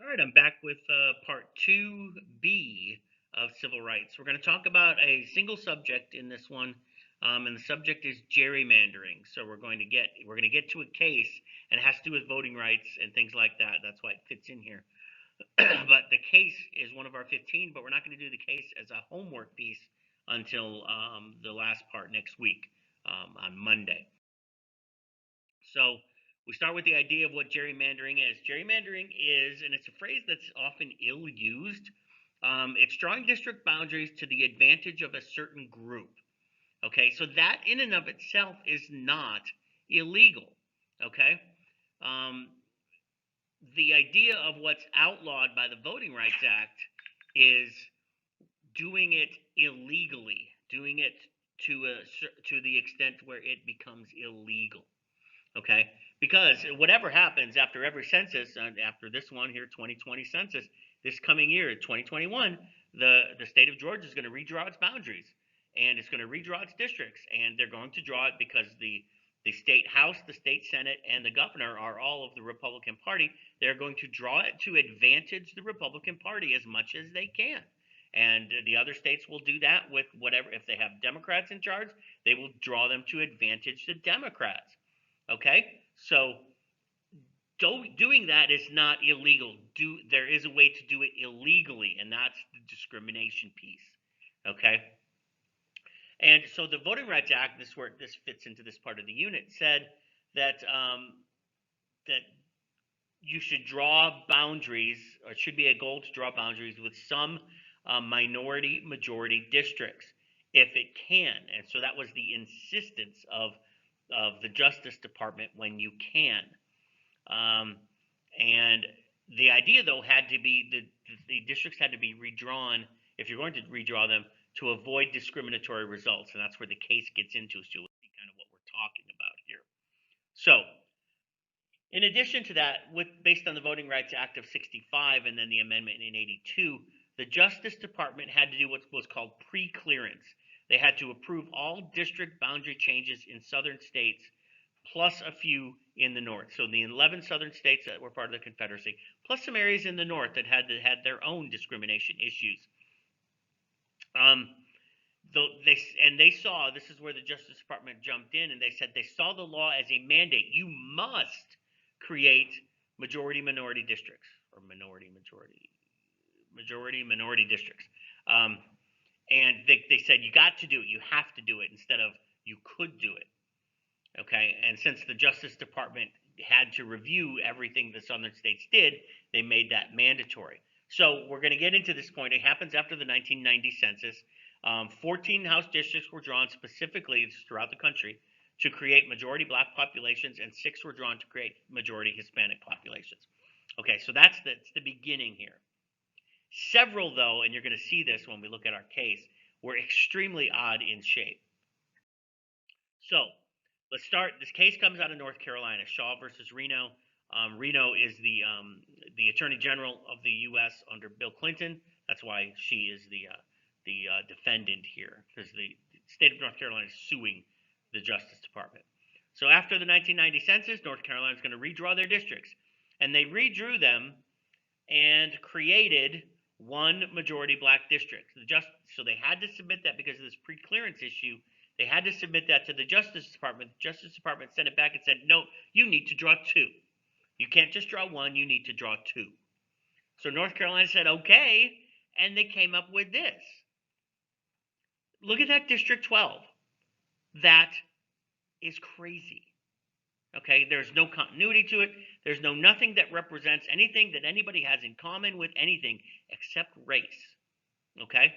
All right, I'm back with part 2B of civil rights. We're going to talk about a single subject in this one, and the subject is gerrymandering. So we're going to get to a case, and it has to do with voting rights and things like that. That's why it fits in here. But the case is one of our 15, but we're not going to do the case as a homework piece until the last part next week on Monday. So we start with the idea of what gerrymandering is. Gerrymandering is, and it's a phrase that's often ill used, it's drawing district boundaries to the advantage of a certain group. Okay, so that in and of itself is not illegal. Okay, um, the idea of what's outlawed by the Voting Rights Act is doing it illegally, doing it to the extent where it becomes illegal. Okay, because whatever happens after every census, after this one here, 2020 census, this coming year, 2021, the state of Georgia is going to redraw its boundaries, and it's going to redraw its districts, and they're going to draw it because the state house, the state senate, and the governor are all of the Republican Party. They're going to draw it to advantage the Republican Party as much as they can. And the other states will do that with whatever. If they have Democrats in charge, they will draw them to advantage the Democrats. Okay, so doing that is not illegal. There is a way to do it illegally, and that's the discrimination piece. Okay, and so the Voting Rights Act, this where this fits into this part of the unit, said that that you should draw boundaries, or it should be a goal to draw boundaries with some minority majority districts if it can. And so that was the insistence of the Justice Department when you can. Um, and the idea, though, had to be the districts had to be redrawn if you're going to redraw them to avoid discriminatory results, and that's where the case gets into. So you'll see kind of what we're talking about here. So, in addition to that, based on the Voting Rights Act of '65 and then the amendment in '82, the Justice Department had to do what was called pre-clearance. They had to approve all district boundary changes in southern states plus a few in the north. So the 11 southern states that were part of the Confederacy, plus some areas in the north that had their own discrimination issues. Um, they saw, this is where the Justice Department jumped in, and they said they saw the law as a mandate. You must create majority minority districts, or majority minority districts. Um, and they said you got to do it, you have to do it, instead of you could do it. Okay, and since the Justice Department had to review everything the southern states did, they made that mandatory. So we're going to get into this point. It happens after the 1990 census. 14 House districts were drawn specifically throughout the country to create majority black populations, and 6 were drawn to create majority Hispanic populations. Okay, so that's the beginning here. Several, though, and you're going to see this when we look at our case, were extremely odd in shape. So let's start. This case comes out of North Carolina, Shaw versus Reno. Reno is the Attorney General of the U.S. under Bill Clinton. That's why she is the defendant here, because the state of North Carolina is suing the Justice Department. So after the 1990 census, North Carolina is going to redraw their districts, and they redrew them and created one majority black district. So they had to submit that because of this pre-clearance issue. They had to submit that to the Justice Department. The Justice Department sent it back and said, no, you need to draw 2. You can't just draw 1, you need to draw 2. So North Carolina said, okay, and they came up with this. Look at that District 12. That is crazy. Okay, there's no continuity to it. There's nothing that represents anything that anybody has in common with anything except race. Okay?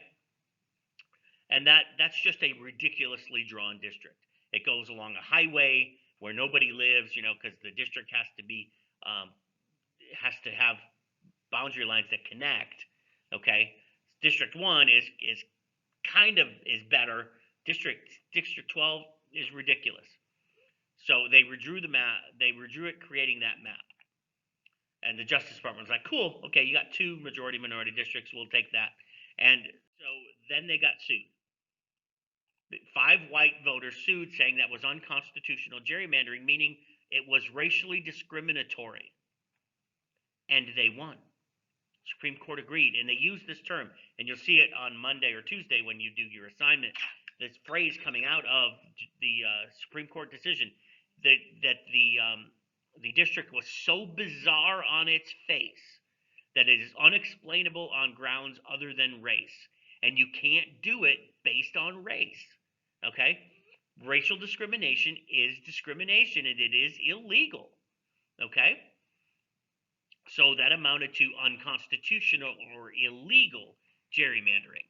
And that's just a ridiculously drawn district. It goes along a highway where nobody lives, because the district has to have boundary lines that connect. Okay, District 1 is kind of is better. District 12 is ridiculous. So they redrew the map. They redrew it, creating that map. And the Justice Department was like, cool, okay, you got 2 majority minority districts, we'll take that. And so then they got sued. 5 white voters sued, saying that was unconstitutional gerrymandering, meaning it was racially discriminatory. And they won. Supreme Court agreed, and they use this term, and you'll see it on Monday or Tuesday when you do your assignment. This phrase coming out of the Supreme Court decision that the district was so bizarre on its face that it is unexplainable on grounds other than race, and you can't do it based on race. Okay, racial discrimination is discrimination, and it is illegal. Okay. So that amounted to unconstitutional or illegal gerrymandering,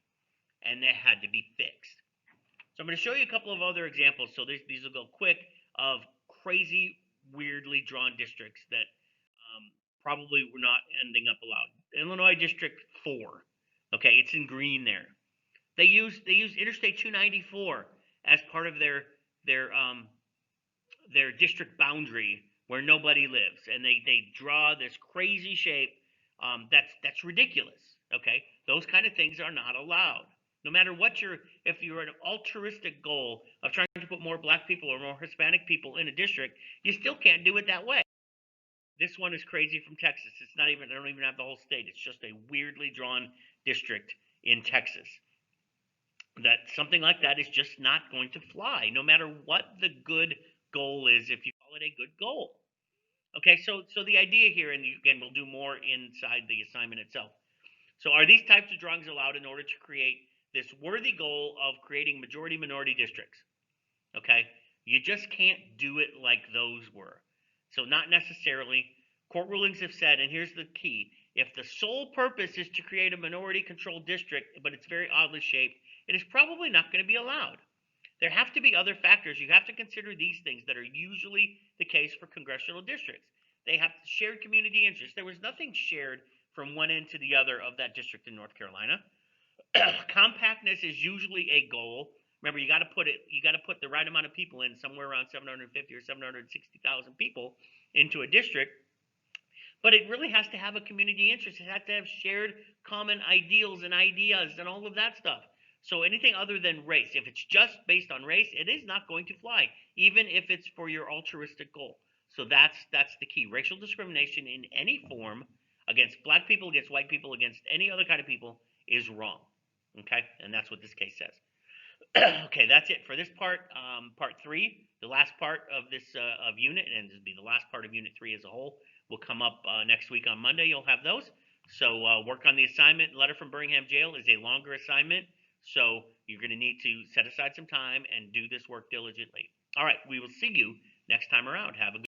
and that had to be fixed. So I'm going to show you a couple of other examples. So these will go quick of crazy, weirdly drawn districts that probably were not ending up allowed. Illinois District 4. Okay, it's in green there. They use Interstate 294 as part of their district boundary where nobody lives, and they draw this crazy shape. That's ridiculous. Okay, those kind of things are not allowed. No matter what if you're an altruistic goal of trying to put more black people or more Hispanic people in a district, you still can't do it that way. This one is crazy from Texas. It's not even, I don't even have the whole state. It's just a weirdly drawn district in Texas. That something like that is just not going to fly, no matter what the good goal is, if you call it a good goal. Okay, so the idea here, and again, we'll do more inside the assignment itself. So are these types of drawings allowed in order to create this worthy goal of creating majority-minority districts? Okay, you just can't do it like those were. So not necessarily. Court rulings have said, and here's the key, if the sole purpose is to create a minority-controlled district, but it's very oddly shaped, it is probably not going to be allowed. There have to be other factors. You have to consider these things that are usually the case for congressional districts. They have shared community interests. There was nothing shared from one end to the other of that district in North Carolina. Compactness is usually a goal. Remember, you got to put the right amount of people in, somewhere around 750 or 760,000 people into a district. But it really has to have a community interest. It has to have shared common ideals and ideas and all of that stuff. So anything other than race, if it's just based on race, it is not going to fly, even if it's for your altruistic goal. So that's the key. Racial discrimination in any form against black people, against white people, against any other kind of people is wrong. Okay, and that's what this case says. Okay, that's it for this part. Part 3, the last part of this of unit, and this will be the last part of Unit 3 as a whole, will come up next week on Monday. You'll have those. So work on the assignment. Letter from Birmingham Jail is a longer assignment, so you're going to need to set aside some time and do this work diligently. All right, we will see you next time around. Have a good